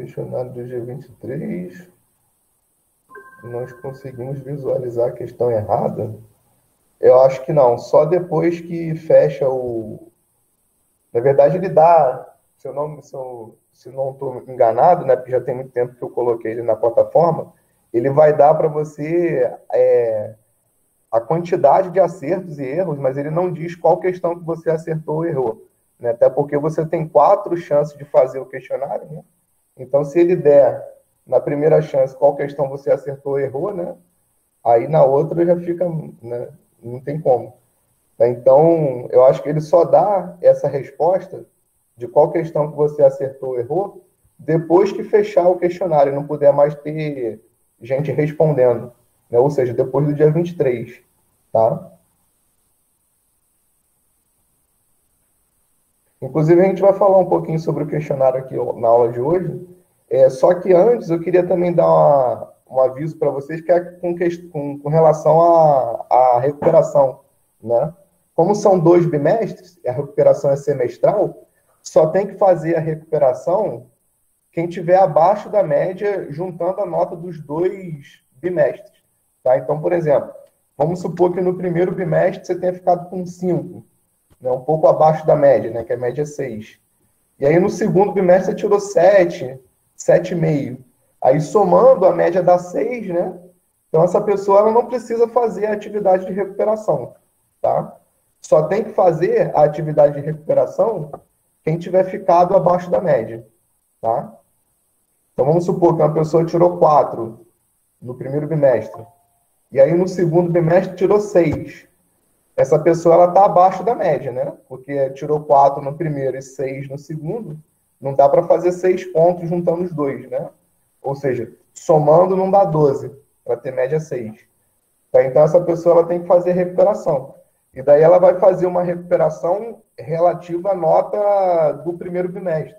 questionário do dia 23, nós conseguimos visualizar a questão errada? Eu acho que não, só depois que fecha o... Na verdade, ele dá, se não estou enganado, né, porque já tem muito tempo que eu coloquei ele na plataforma, ele vai dar para você a quantidade de acertos e erros, mas ele não diz qual questão que você acertou ou errou, né? Até porque você tem 4 chances de fazer o questionário, né? Então, se ele der na primeira chance qual questão você acertou ou errou, né? Aí na outra já fica, né? Não tem como. Então, eu acho que ele só dá essa resposta de qual questão que você acertou ou errou depois que fechar o questionário e não puder mais ter gente respondendo, né? Ou seja, depois do dia 23, tá? Inclusive, a gente vai falar um pouquinho sobre o questionário aqui na aula de hoje. Só que antes, eu queria também dar um aviso para vocês que é com relação à recuperação, né? Como são 2 bimestres, a recuperação é semestral, só tem que fazer a recuperação quem tiver abaixo da média, juntando a nota dos 2 bimestres. Tá? Então, por exemplo, vamos supor que no primeiro bimestre você tenha ficado com 5, né, um pouco abaixo da média, né, que a média é 6. E aí no segundo bimestre você tirou 7, 7,5. Aí somando a média dá 6, né? Então essa pessoa ela não precisa fazer a atividade de recuperação, tá? Só tem que fazer a atividade de recuperação quem tiver ficado abaixo da média, tá? Então vamos supor que uma pessoa tirou 4 no primeiro bimestre. E aí no segundo bimestre tirou 6. Essa pessoa ela está abaixo da média, né? Porque tirou 4 no primeiro e 6 no segundo, não dá para fazer 6 pontos juntando os dois, né? Ou seja, somando não dá 12, para ter média 6. Tá? Então essa pessoa ela tem que fazer recuperação. E daí ela vai fazer uma recuperação relativa à nota do primeiro bimestre.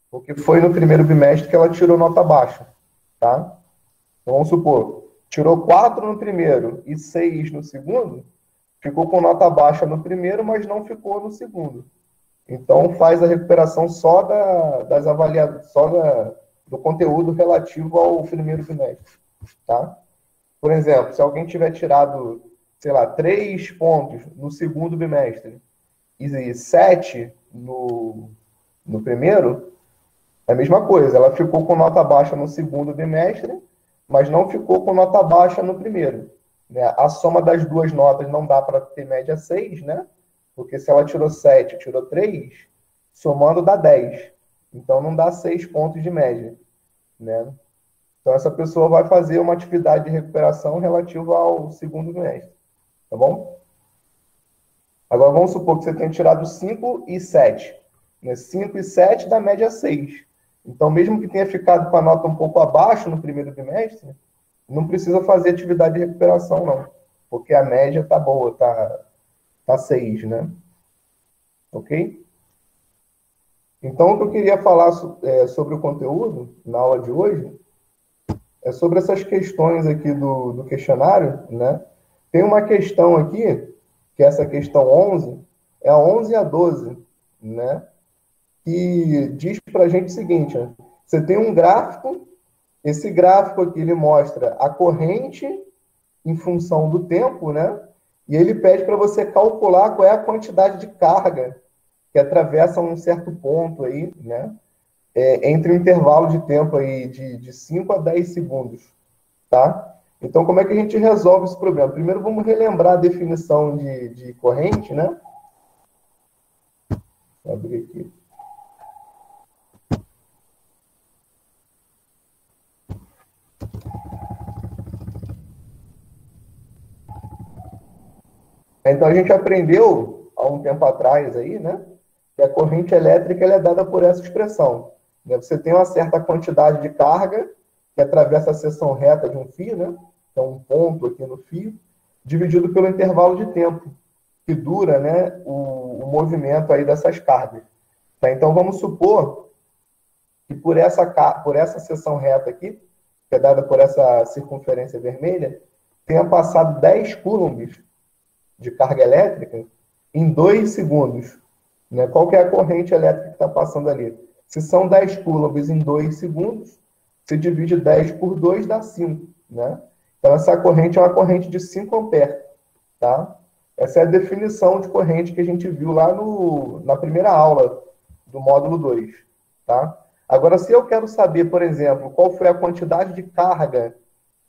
Porque foi no primeiro bimestre que ela tirou nota baixa, tá? Então vamos supor, tirou 4 no primeiro e 6 no segundo, ficou com nota baixa no primeiro, mas não ficou no segundo. Então, faz a recuperação só das avaliações, do conteúdo relativo ao primeiro bimestre. Tá? Por exemplo, se alguém tiver tirado, sei lá, 3 pontos no segundo bimestre e 7 no primeiro, é a mesma coisa. Ela ficou com nota baixa no segundo bimestre, mas não ficou com nota baixa no primeiro. Né? A soma das duas notas não dá para ter média 6, né? Porque se ela tirou 7 e tirou 3, somando dá 10. Então não dá 6 pontos de média. Né? Então essa pessoa vai fazer uma atividade de recuperação relativa ao segundo bimestre. Tá bom? Agora vamos supor que você tenha tirado 5 e 7. Né? 5 e 7 dá média 6. Então, mesmo que tenha ficado com a nota um pouco abaixo no primeiro bimestre, não precisa fazer atividade de recuperação, não. Porque a média tá boa, tá 6, né? Ok? Então, o que eu queria falar sobre o conteúdo na aula de hoje é sobre essas questões aqui do questionário, né? Tem uma questão aqui, que é essa questão 11, é a 11 e a 12, né? Que diz para a gente o seguinte, né? Você tem um gráfico, esse gráfico aqui ele mostra a corrente em função do tempo, né? E ele pede para você calcular qual é a quantidade de carga que atravessa um certo ponto aí, né? Entre um intervalo de tempo aí de 5 a 10 segundos, tá? Então, como é que a gente resolve esse problema? Primeiro, vamos relembrar a definição de corrente, né? Vou abrir aqui. Então, a gente aprendeu há um tempo atrás aí, né? Que a corrente elétrica ela é dada por essa expressão. Né? Você tem uma certa quantidade de carga que atravessa a seção reta de um fio, né? Então, um ponto aqui no fio, dividido pelo intervalo de tempo que dura, né, o movimento aí dessas cargas. Tá? Então, vamos supor que por essa seção reta aqui, que é dada por essa circunferência vermelha, tenha passado 10 coulombs de carga elétrica em 2 segundos. Né? Qual que é a corrente elétrica que está passando ali? Se são 10 coulombs em 2 segundos, você divide 10 por 2, dá 5, né? Então, essa corrente é uma corrente de 5 amperes, tá? Essa é a definição de corrente que a gente viu lá na primeira aula do módulo 2, tá? Agora, se eu quero saber, por exemplo, qual foi a quantidade de carga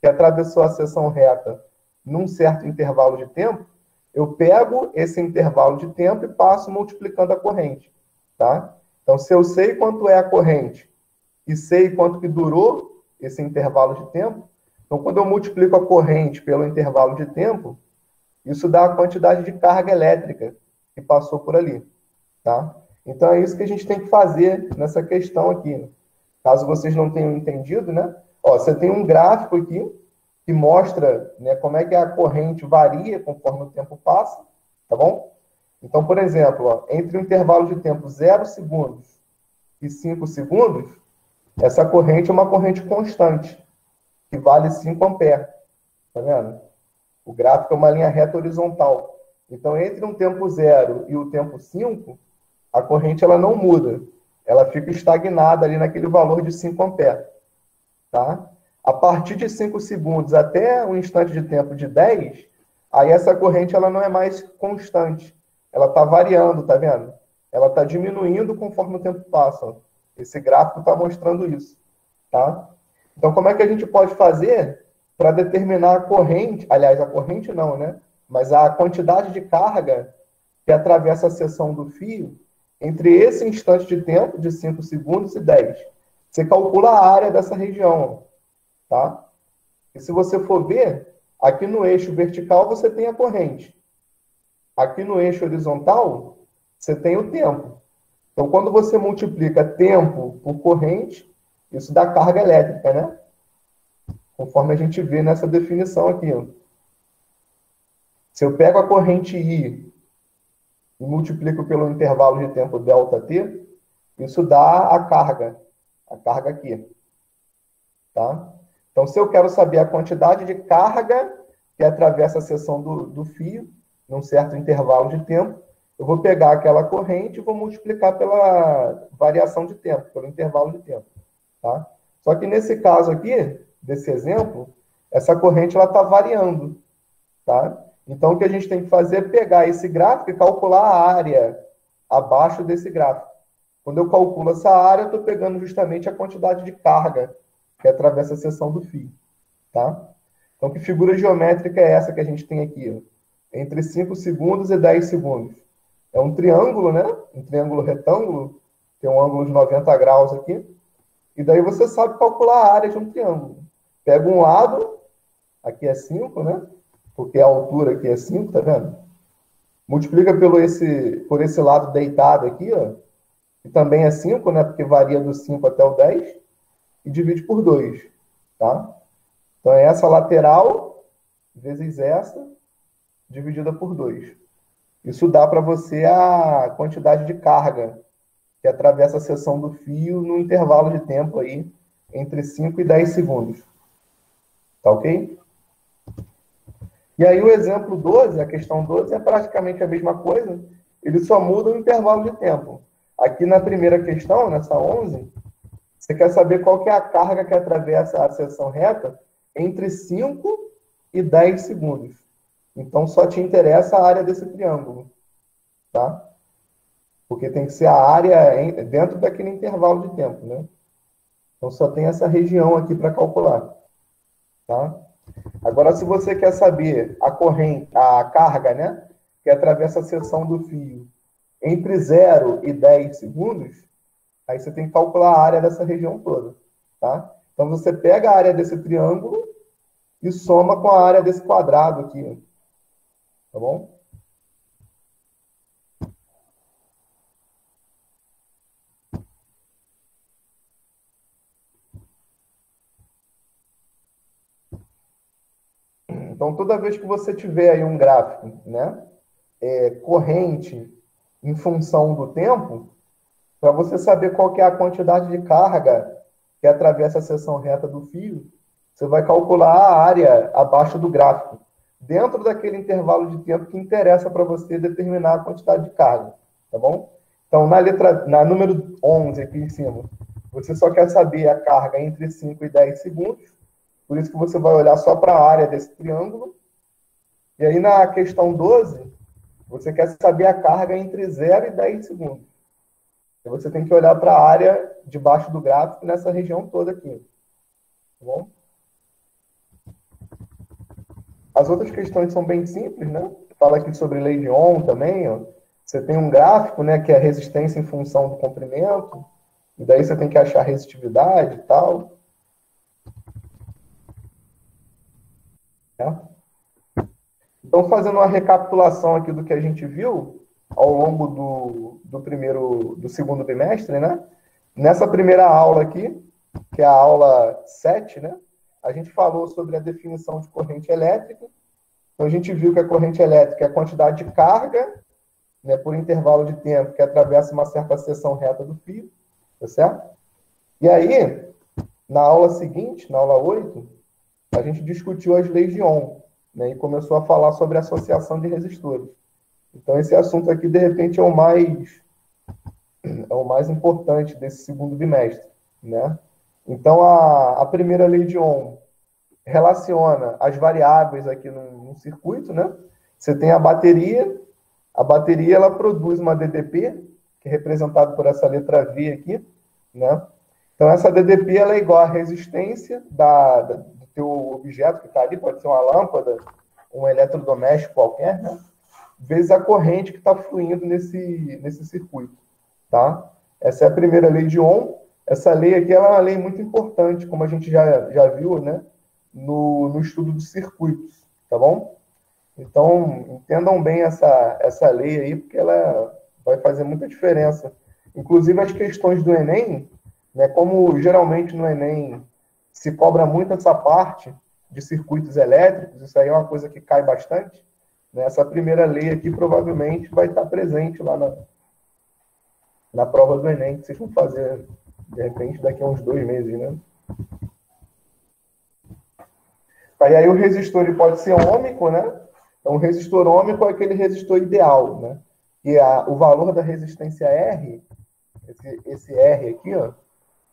que atravessou a seção reta num certo intervalo de tempo, eu pego esse intervalo de tempo e passo multiplicando a corrente, tá? Então, se eu sei quanto é a corrente e sei quanto que durou esse intervalo de tempo, então, quando eu multiplico a corrente pelo intervalo de tempo, isso dá a quantidade de carga elétrica que passou por ali, tá? Então, é isso que a gente tem que fazer nessa questão aqui, né? Caso vocês não tenham entendido, né? Ó, você tem um gráfico aqui que mostra, né, como é que a corrente varia conforme o tempo passa, tá bom? Então, por exemplo, ó, entre o intervalo de tempo 0 segundos e 5 segundos, essa corrente é uma corrente constante, que vale 5 amperes, tá vendo? O gráfico é uma linha reta horizontal. Então, entre um tempo 0 e o tempo 5, a corrente ela não muda. Ela fica estagnada ali naquele valor de 5 amperes. Tá? A partir de 5 segundos até um instante de tempo de 10, aí essa corrente ela não é mais constante. Ela está variando, tá vendo? Ela está diminuindo conforme o tempo passa. Esse gráfico está mostrando isso. Tá? Então, como é que a gente pode fazer para determinar a corrente, aliás, a corrente não, né? Mas a quantidade de carga que atravessa a seção do fio entre esse instante de tempo, de 5 segundos e 10. Você calcula a área dessa região, tá? E se você for ver, aqui no eixo vertical você tem a corrente. Aqui no eixo horizontal, você tem o tempo. Então, quando você multiplica tempo por corrente, isso dá carga elétrica, né? Conforme a gente vê nessa definição aqui. Ó. Se eu pego a corrente I e multiplico pelo intervalo de tempo ΔT, isso dá a carga aqui. Tá? Então, se eu quero saber a quantidade de carga que atravessa a seção do fio, num certo intervalo de tempo, eu vou pegar aquela corrente e vou multiplicar pela variação de tempo, pelo intervalo de tempo. Tá? Só que nesse caso aqui, desse exemplo, essa corrente está variando. Tá? Então, o que a gente tem que fazer é pegar esse gráfico e calcular a área abaixo desse gráfico. Quando eu calculo essa área, eu estou pegando justamente a quantidade de carga que atravessa a seção do fio. Tá? Então, que figura geométrica é essa que a gente tem aqui? Ó? Entre 5 segundos e 10 segundos. É um triângulo, né? Um triângulo retângulo. Tem um ângulo de 90 graus aqui. E daí você sabe calcular a área de um triângulo. Pega um lado, aqui é 5, né? Porque a altura aqui é 5, tá vendo? Multiplica por esse lado deitado aqui, ó, que também é 5, né? Porque varia do 5 até o 10, e divide por 2, tá? Então, é essa lateral vezes essa, dividida por 2. Isso dá para você a quantidade de carga que atravessa a seção do fio no intervalo de tempo aí, entre 5 e 10 segundos. Tá ok? E aí o exemplo 12, a questão 12, é praticamente a mesma coisa, ele só muda o intervalo de tempo. Aqui na primeira questão, nessa 11, você quer saber qual que é a carga que atravessa a seção reta entre 5 e 10 segundos. Então, só te interessa a área desse triângulo, tá? Porque tem que ser a área dentro daquele intervalo de tempo, né? Então, só tem essa região aqui para calcular, tá? Agora, se você quer saber a carga, né, que atravessa a seção do fio entre 0 e 10 segundos, aí você tem que calcular a área dessa região toda, tá? Então, você pega a área desse triângulo e soma com a área desse quadrado aqui, tá bom? Então, toda vez que você tiver aí um gráfico, né, corrente em função do tempo, para você saber qual que é a quantidade de carga que atravessa a seção reta do fio, você vai calcular a área abaixo do gráfico, dentro daquele intervalo de tempo que interessa para você determinar a quantidade de carga, tá bom? Então, na número 11, aqui em cima, você só quer saber a carga entre 5 e 10 segundos, por isso que você vai olhar só para a área desse triângulo. E aí, na questão 12, você quer saber a carga entre 0 e 10 segundos. E você tem que olhar para a área debaixo do gráfico, nessa região toda aqui. Tá bom? As outras questões são bem simples, né? Fala aqui sobre lei de Ohm também, ó. Você tem um gráfico, né, que é a resistência em função do comprimento, e daí você tem que achar a resistividade e tal. Né? Então, fazendo uma recapitulação aqui do que a gente viu ao longo do segundo bimestre, né? Nessa primeira aula aqui, que é a aula 7, né? A gente falou sobre a definição de corrente elétrica. Então, a gente viu que a corrente elétrica é a quantidade de carga, né, por intervalo de tempo que atravessa uma certa seção reta do fio, tá certo? E aí, na aula seguinte, na aula 8, a gente discutiu as leis de Ohm, né, e começou a falar sobre a associação de resistores. Então, esse assunto aqui, de repente, é o mais importante desse segundo bimestre, né? Então, a primeira lei de Ohm relaciona as variáveis aqui num circuito, né? Você tem a bateria ela produz uma DDP, que é representada por essa letra V aqui, né? Então, essa DDP ela é igual à resistência do teu objeto que está ali, pode ser uma lâmpada, um eletrodoméstico qualquer, né? Vezes a corrente que está fluindo nesse circuito, tá? Essa é a primeira lei de Ohm. Essa lei aqui ela é uma lei muito importante, como a gente já viu, né? No estudo dos circuitos, tá bom? Então, entendam bem essa lei aí, porque ela vai fazer muita diferença. Inclusive, as questões do Enem, né, como geralmente no Enem se cobra muito essa parte de circuitos elétricos, isso aí é uma coisa que cai bastante, né, essa primeira lei aqui provavelmente vai estar presente lá na prova do Enem, que vocês vão fazer, de repente, daqui a uns 2 meses, né? E aí o resistor ele pode ser ôhmico, né? Então, o resistor ôhmico é aquele resistor ideal, né? E o valor da resistência R, esse R aqui, ó,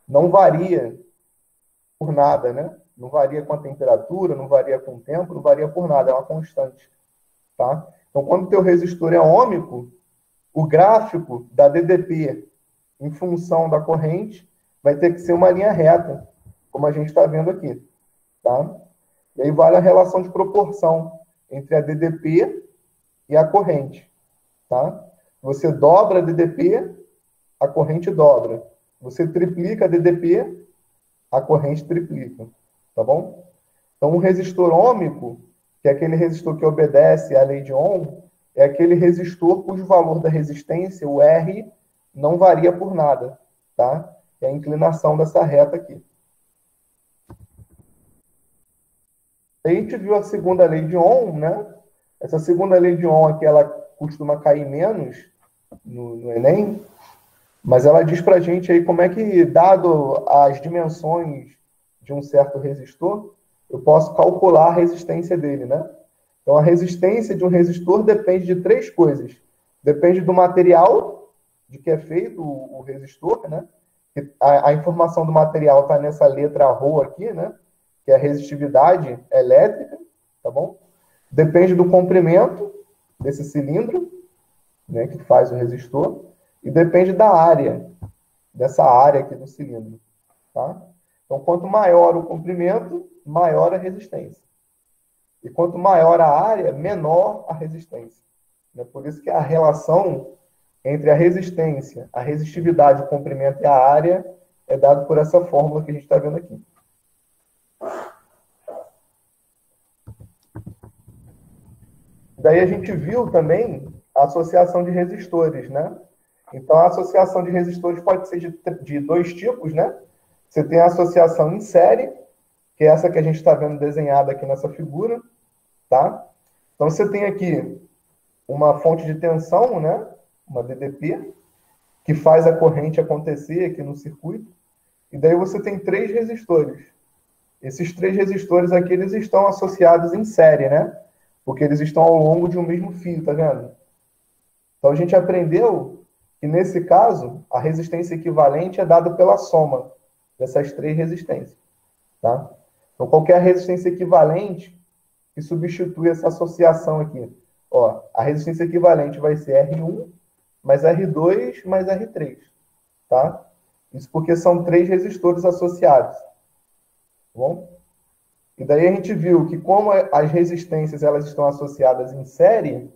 não varia por nada, né? Não varia com a temperatura, não varia com o tempo, não varia por nada, é uma constante, tá? Então, quando o teu resistor é ôhmico, o gráfico da DDP em função da corrente vai ter que ser uma linha reta, como a gente está vendo aqui, tá? E aí vale a relação de proporção entre a DDP e a corrente, tá? Você dobra a DDP, a corrente dobra. Você triplica a DDP, a corrente triplica, tá bom? Então, um resistor ôhmico, que é aquele resistor que obedece à lei de Ohm, é aquele resistor cujo valor da resistência, o R, não varia por nada, tá? É a inclinação dessa reta aqui. A gente viu a segunda lei de Ohm, né? Essa segunda lei de Ohm aqui, ela costuma cair menos no Enem, mas ela diz para a gente aí como é que, dado as dimensões de um certo resistor, eu posso calcular a resistência dele, né? Então, a resistência de um resistor depende de 3 coisas. Depende do material de que é feito o resistor, né? A informação do material está nessa letra ρ aqui, né? Que é a resistividade elétrica, tá bom? Depende do comprimento desse cilindro, né, que faz o resistor, e depende da área, dessa área aqui do cilindro, tá? Então, quanto maior o comprimento, maior a resistência. E quanto maior a área, menor a resistência. É por isso que a relação entre a resistência, a resistividade, o comprimento e a área é dado por essa fórmula que a gente está vendo aqui. Daí a gente viu também a associação de resistores, né? Então, a associação de resistores pode ser de 2 tipos, né? Você tem a associação em série, que é essa que a gente está vendo desenhada aqui nessa figura, tá? Então, você tem aqui uma fonte de tensão, né? Uma DDP, que faz a corrente acontecer aqui no circuito. E daí você tem 3 resistores. Esses 3 resistores aqui, eles estão associados em série, né? Porque eles estão ao longo de um mesmo fio, tá vendo? Então, a gente aprendeu que nesse caso, a resistência equivalente é dada pela soma dessas três resistências, tá? Então, qualquer resistência equivalente que substitui essa associação aqui. Ó, a resistência equivalente vai ser R1 mais R2 mais R3, tá? Isso porque são três resistores associados, tá bom? E daí a gente viu que como as resistências elas estão associadas em série,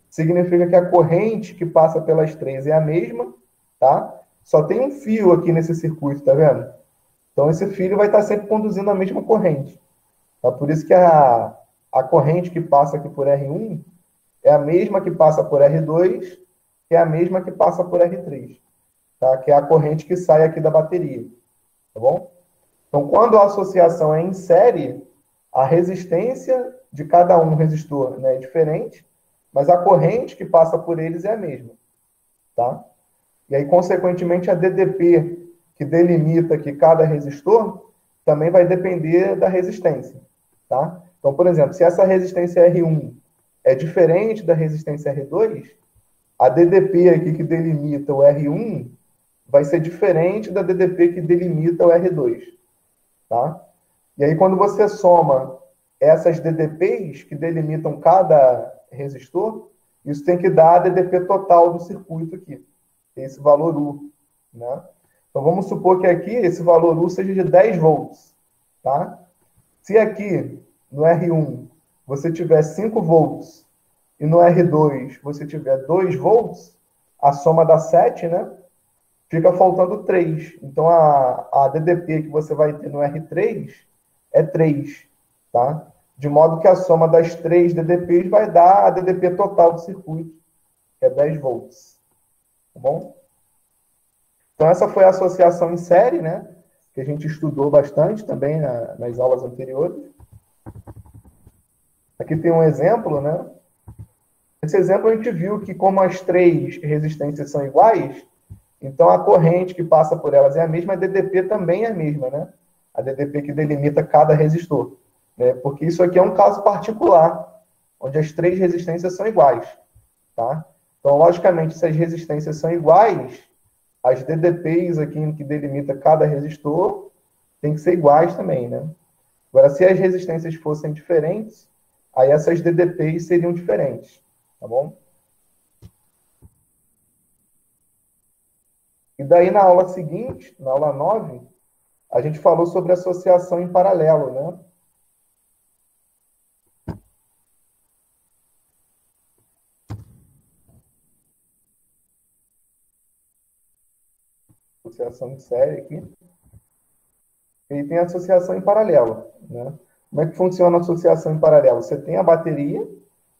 significa que a corrente que passa pelas três é a mesma, tá? Só tem um fio aqui nesse circuito, tá vendo? Então esse fio vai estar sempre conduzindo a mesma corrente. Tá? Por isso que a corrente que passa aqui por R1 é a mesma que passa por R2, que é a mesma que passa por R3, tá? Que é a corrente que sai aqui da bateria, tá bom? Então, quando a associação é em série, a resistência de cada um resistor, né, é diferente, mas a corrente que passa por eles é a mesma, tá? E aí, consequentemente, a DDP que delimita aqui cada resistor também vai depender da resistência, tá? Então, por exemplo, se essa resistência R1 é diferente da resistência R2, a DDP aqui que delimita o R1 vai ser diferente da DDP que delimita o R2, tá? E aí, quando você soma essas DDPs que delimitam cada resistor, isso tem que dar a DDP total do circuito aqui, esse valor U, né? Então, vamos supor que aqui esse valor U seja de 10 volts, tá? Se aqui no R1 você tiver 5 volts e no R2 você tiver 2 volts, a soma dá 7, né? Fica faltando 3. Então, a DDP que você vai ter no R3 é 3, tá? De modo que a soma das 3 DDPs vai dar a DDP total do circuito, que é 10 volts. Tá bom? Então, essa foi a associação em série, né? Que a gente estudou bastante também nas aulas anteriores. Aqui tem um exemplo, né? Nesse exemplo, a gente viu que como as três resistências são iguais, então a corrente que passa por elas é a mesma, a DDP também é a mesma, né? A DDP que delimita cada resistor, né? Porque isso aqui é um caso particular, onde as três resistências são iguais, tá? Então, logicamente, se as resistências são iguais, as DDPs aqui que delimita cada resistor tem que ser iguais também, né? Agora, se as resistências fossem diferentes, aí essas DDPs seriam diferentes, tá bom? E daí, na aula seguinte, na aula 9, a gente falou sobre associação em paralelo, né? Associação em série aqui. E tem a associação em paralelo, né? Como é que funciona a associação em paralelo? Você tem a bateria,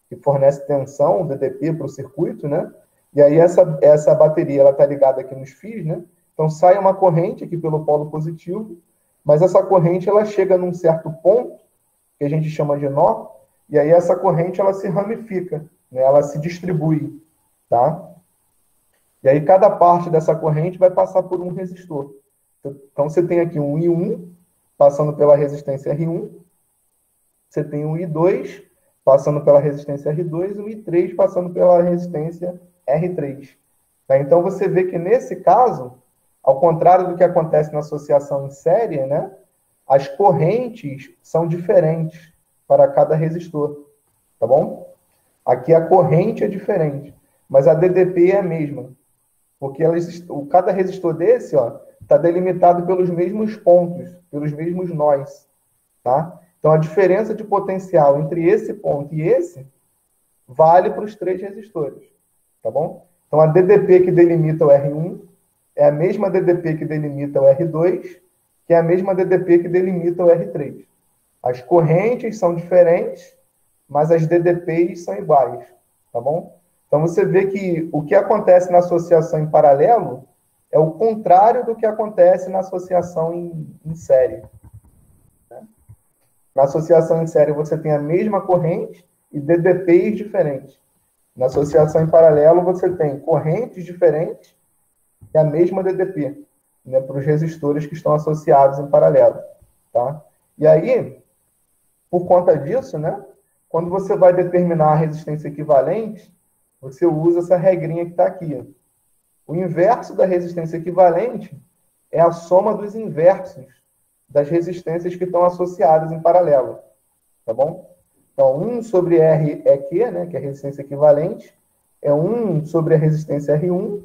que fornece tensão, o DDP, para o circuito, né? E aí essa bateria ela está ligada aqui nos fios, né? Então sai uma corrente aqui pelo polo positivo, mas essa corrente ela chega num certo ponto, que a gente chama de nó, e aí essa corrente ela se ramifica, né? Ela se distribui, tá? E aí cada parte dessa corrente vai passar por um resistor. Então você tem aqui um I1 passando pela resistência R1, você tem um I2 passando pela resistência R2 e um I3 passando pela resistência R3. Tá? Então você vê que nesse caso, ao contrário do que acontece na associação em série, né, as correntes são diferentes para cada resistor, tá bom? Aqui a corrente é diferente, mas a DDP é a mesma, porque cada resistor desse, ó, está delimitado pelos mesmos pontos, pelos mesmos nós, tá? Então, a diferença de potencial entre esse ponto e esse vale para os três resistores, tá bom? Então, a DDP que delimita o R1 é a mesma DDP que delimita o R2, que é a mesma DDP que delimita o R3. As correntes são diferentes, mas as DDPs são iguais, tá bom? Então, você vê que o que acontece na associação em paralelo é o contrário do que acontece na associação em série. Né? Na associação em série, você tem a mesma corrente e DDPs diferentes. Na associação em paralelo, você tem correntes diferentes e a mesma DDP, né, para os resistores que estão associados em paralelo. Tá? E aí, por conta disso, né, quando você vai determinar a resistência equivalente, você usa essa regrinha que está aqui. O inverso da resistência equivalente é a soma dos inversos das resistências que estão associadas em paralelo, tá bom? Então, 1 sobre R é Q, né, que é a resistência equivalente, é 1 sobre a resistência R1,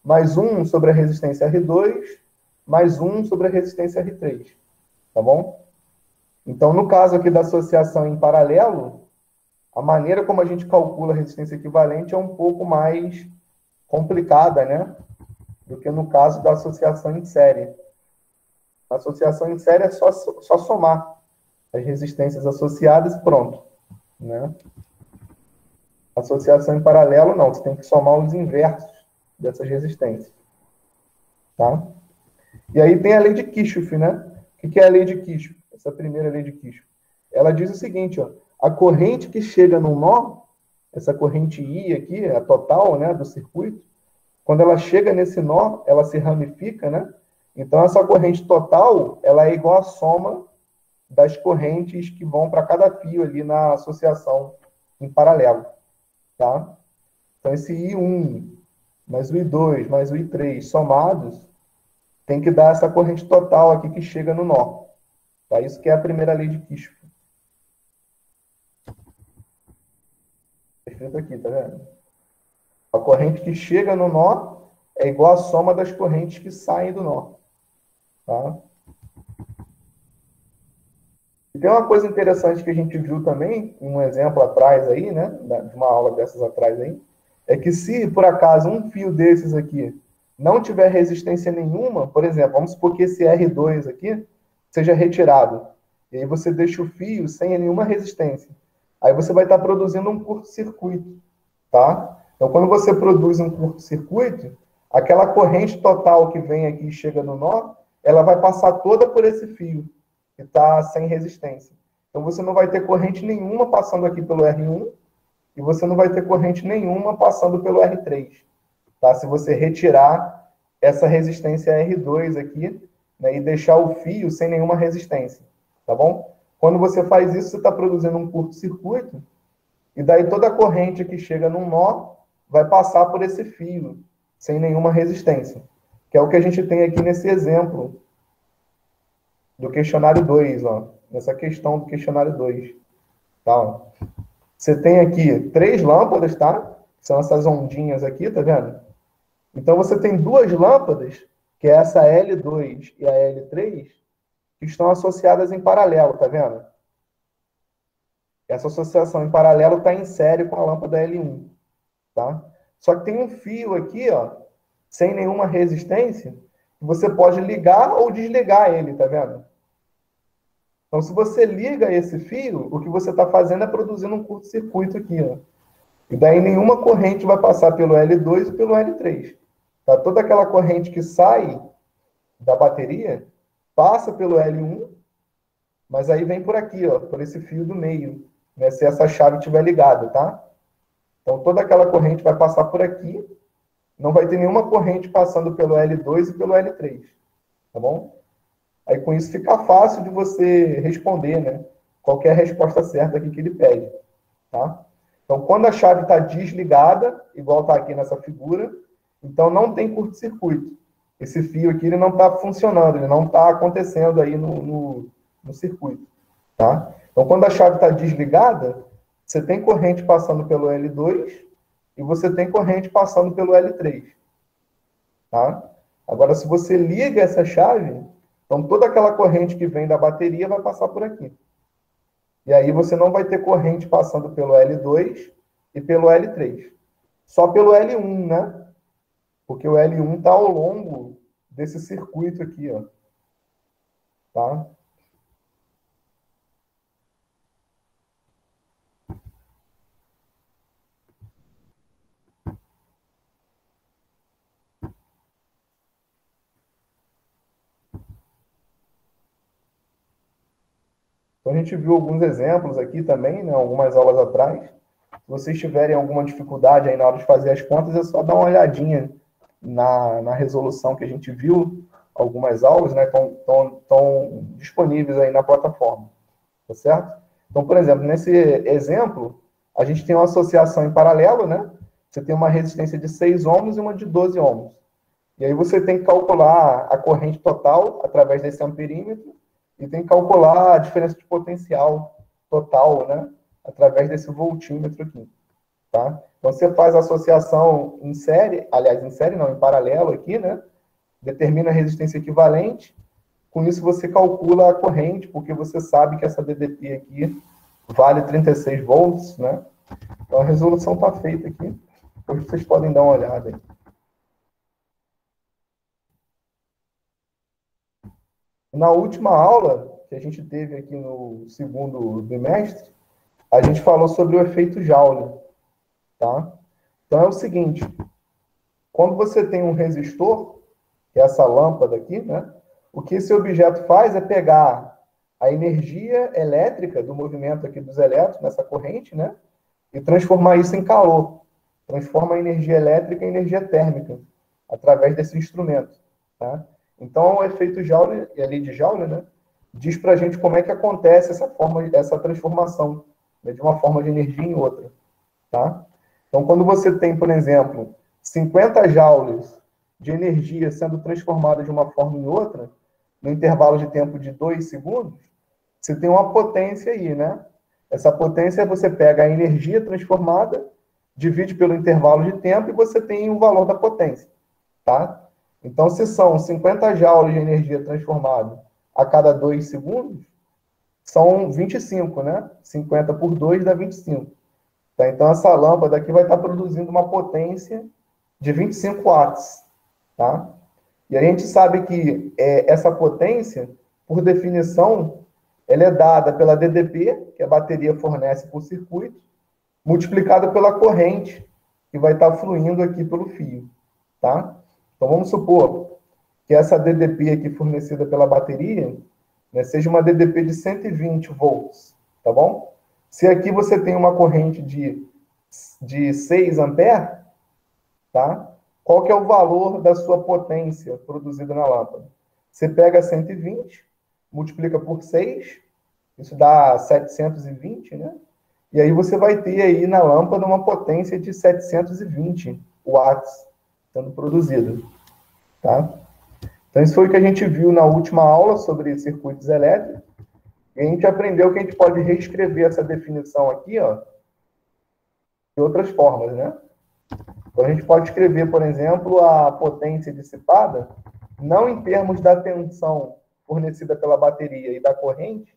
mais 1 sobre a resistência R2, mais 1 sobre a resistência R3, tá bom? Então, no caso aqui da associação em paralelo, a maneira como a gente calcula a resistência equivalente é um pouco mais complicada, né, do que no caso da associação em série. A associação em série é só somar as resistências associadas e pronto, né? Associação em paralelo, não. Você tem que somar os inversos dessas resistências, tá? E aí tem a lei de Kirchhoff, né? O que é a lei de Kirchhoff? Essa primeira lei de Kirchhoff. Ela diz o seguinte, ó. A corrente que chega no nó, essa corrente I aqui, a total, né, do circuito, quando ela chega nesse nó, ela se ramifica, né? Então, essa corrente total, ela é igual à soma das correntes que vão para cada fio ali na associação em paralelo, tá? Então, esse I1 mais o I2 mais o I3 somados tem que dar essa corrente total aqui que chega no nó. Tá? Isso que é a primeira lei de Kirchhoff. Escrito aqui, tá vendo? A corrente que chega no nó é igual à soma das correntes que saem do nó. Tá? E tem uma coisa interessante que a gente viu também, um exemplo atrás aí, né, de uma aula dessas atrás aí, é que se, por acaso, um fio desses aqui não tiver resistência nenhuma, por exemplo, vamos supor que esse R2 aqui seja retirado, e aí você deixa o fio sem nenhuma resistência. Aí você vai estar produzindo um curto-circuito, tá? Então, quando você produz um curto-circuito, aquela corrente total que vem aqui e chega no nó, ela vai passar toda por esse fio, que está sem resistência. Então, você não vai ter corrente nenhuma passando aqui pelo R1 e você não vai ter corrente nenhuma passando pelo R3. Tá? Se você retirar essa resistência R2 aqui, né, e deixar o fio sem nenhuma resistência. Tá bom? Quando você faz isso, você está produzindo um curto-circuito e daí toda a corrente que chega num nó vai passar por esse fio sem nenhuma resistência. Que é o que a gente tem aqui nesse exemplo do questionário 2, ó, nessa questão do questionário 2. Tá? Você tem aqui 3 lâmpadas, tá? São essas ondinhas aqui, tá vendo? Então, você tem 2 lâmpadas, que é essa L2 e a L3, que estão associadas em paralelo, tá vendo? Essa associação em paralelo está em série com a lâmpada L1, tá? Só que tem um fio aqui, ó, sem nenhuma resistência, que você pode ligar ou desligar ele, tá vendo? Então, se você liga esse fio, o que você está fazendo é produzindo um curto-circuito aqui, ó. E daí nenhuma corrente vai passar pelo L2 e pelo L3. Tá? Toda aquela corrente que sai da bateria passa pelo L1, mas aí vem por aqui, ó, por esse fio do meio, né, se essa chave estiver ligada, tá? Então, toda aquela corrente vai passar por aqui, não vai ter nenhuma corrente passando pelo L2 e pelo L3, tá bom? Aí, com isso, fica fácil de você responder, né? Qualquer resposta certa aqui que ele pede, tá? Então, quando a chave está desligada, igual está aqui nessa figura, então não tem curto-circuito. Esse fio aqui ele não está funcionando, ele não está acontecendo aí no circuito, tá? Então, quando a chave está desligada, você tem corrente passando pelo L2 e você tem corrente passando pelo L3, tá? Agora, se você liga essa chave, então toda aquela corrente que vem da bateria vai passar por aqui. E aí você não vai ter corrente passando pelo L2 e pelo L3. Só pelo L1, né? Porque o L1 está ao longo desse circuito aqui, ó. Tá? Então, a gente viu alguns exemplos aqui também, né? Algumas aulas atrás. Se vocês tiverem alguma dificuldade aí na hora de fazer as contas, é só dar uma olhadinha na resolução que a gente viu. Algumas aulas, né, estão disponíveis aí na plataforma, tá certo? Então, por exemplo, nesse exemplo, a gente tem uma associação em paralelo, né? Você tem uma resistência de 6 ohms e uma de 12 ohms. E aí você tem que calcular a corrente total através desse amperímetro e tem que calcular a diferença de potencial total, né? Através desse voltímetro aqui, tá? Então você faz a associação em série, aliás, em série não, em paralelo aqui, né? Determina a resistência equivalente. Com isso você calcula a corrente, porque você sabe que essa DDP aqui vale 36 volts, né? Então a resolução está feita aqui. Depois vocês podem dar uma olhada aí. Na última aula que a gente teve aqui no segundo bimestre, a gente falou sobre o efeito Joule, tá? Então é o seguinte, quando você tem um resistor, que é essa lâmpada aqui, né? O que esse objeto faz é pegar a energia elétrica do movimento aqui dos elétrons nessa corrente, né? E transformar isso em calor. Transforma a energia elétrica em energia térmica através desse instrumento, tá? Então, o efeito Joule, e a lei de Joule, né, diz para a gente como é que acontece essa transformação, né, de uma forma de energia em outra, tá? Então, quando você tem, por exemplo, 50 joules de energia sendo transformada de uma forma em outra, no intervalo de tempo de 2 segundos, você tem uma potência aí, né? Essa potência você pega a energia transformada, divide pelo intervalo de tempo e você tem o valor da potência, tá? Então, se são 50 joules de energia transformada a cada 2 segundos, são 25, né? 50 por 2 dá 25. Tá? Então, essa lâmpada aqui vai estar produzindo uma potência de 25 watts. Tá? E a gente sabe que essa potência, por definição, ela é dada pela DDP, que a bateria fornece por circuito, multiplicada pela corrente que vai estar fluindo aqui pelo fio. Tá? Então, vamos supor que essa DDP aqui fornecida pela bateria, né, seja uma DDP de 120 volts, tá bom? Se aqui você tem uma corrente de 6 amperes, tá? Qual que é o valor da sua potência produzida na lâmpada? Você pega 120, multiplica por 6, isso dá 720, né? E aí você vai ter aí na lâmpada uma potência de 720 watts sendo produzida, tá? Então isso foi o que a gente viu na última aula sobre circuitos elétricos. E a gente aprendeu que a gente pode reescrever essa definição aqui, ó, de outras formas, né? Então, a gente pode escrever, por exemplo, a potência dissipada, não em termos da tensão fornecida pela bateria e da corrente,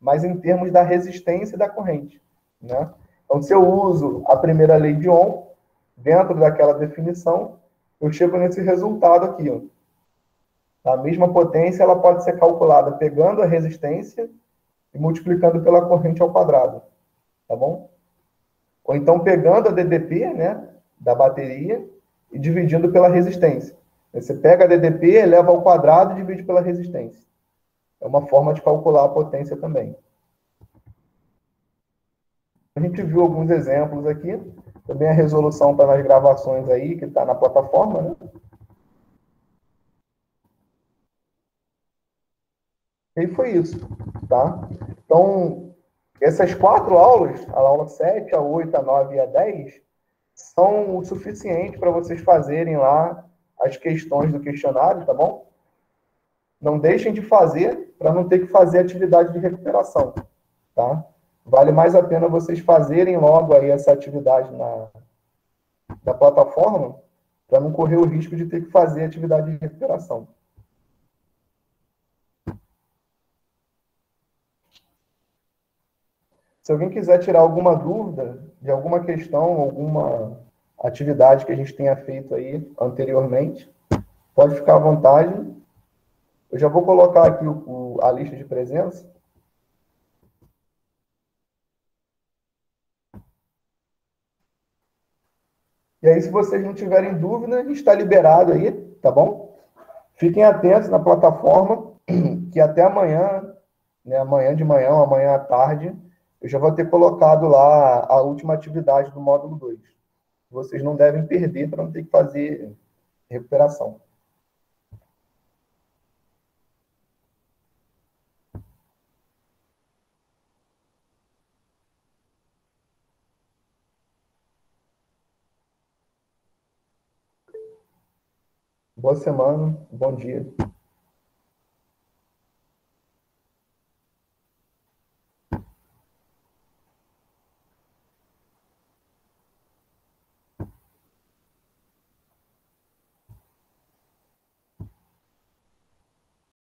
mas em termos da resistência da corrente, né? Então, se eu uso a primeira lei de Ohm, dentro daquela definição, eu chego nesse resultado aqui, ó. A mesma potência ela pode ser calculada pegando a resistência e multiplicando pela corrente ao quadrado, tá bom? Ou então pegando a DDP, né, da bateria e dividindo pela resistência. Você pega a DDP, eleva ao quadrado e divide pela resistência. É uma forma de calcular a potência também. A gente viu alguns exemplos aqui. Também a resolução está nas gravações aí, que está na plataforma, né? E foi isso, tá? Então, essas 4 aulas, a aula 7, a 8, a 9 e a 10, são o suficiente para vocês fazerem lá as questões do questionário, tá bom? Não deixem de fazer para não ter que fazer atividade de recuperação, tá? Vale mais a pena vocês fazerem logo aí essa atividade na plataforma para não correr o risco de ter que fazer atividade de recuperação. Se alguém quiser tirar alguma dúvida de alguma questão, alguma atividade que a gente tenha feito aí anteriormente, pode ficar à vontade. Eu já vou colocar aqui a lista de presença. E aí, se vocês não tiverem dúvida, está liberado aí, tá bom? Fiquem atentos na plataforma, que até amanhã, né, amanhã de manhã, amanhã à tarde, eu já vou ter colocado lá a última atividade do módulo 2. Vocês não devem perder para não ter que fazer recuperação. Boa semana, bom dia.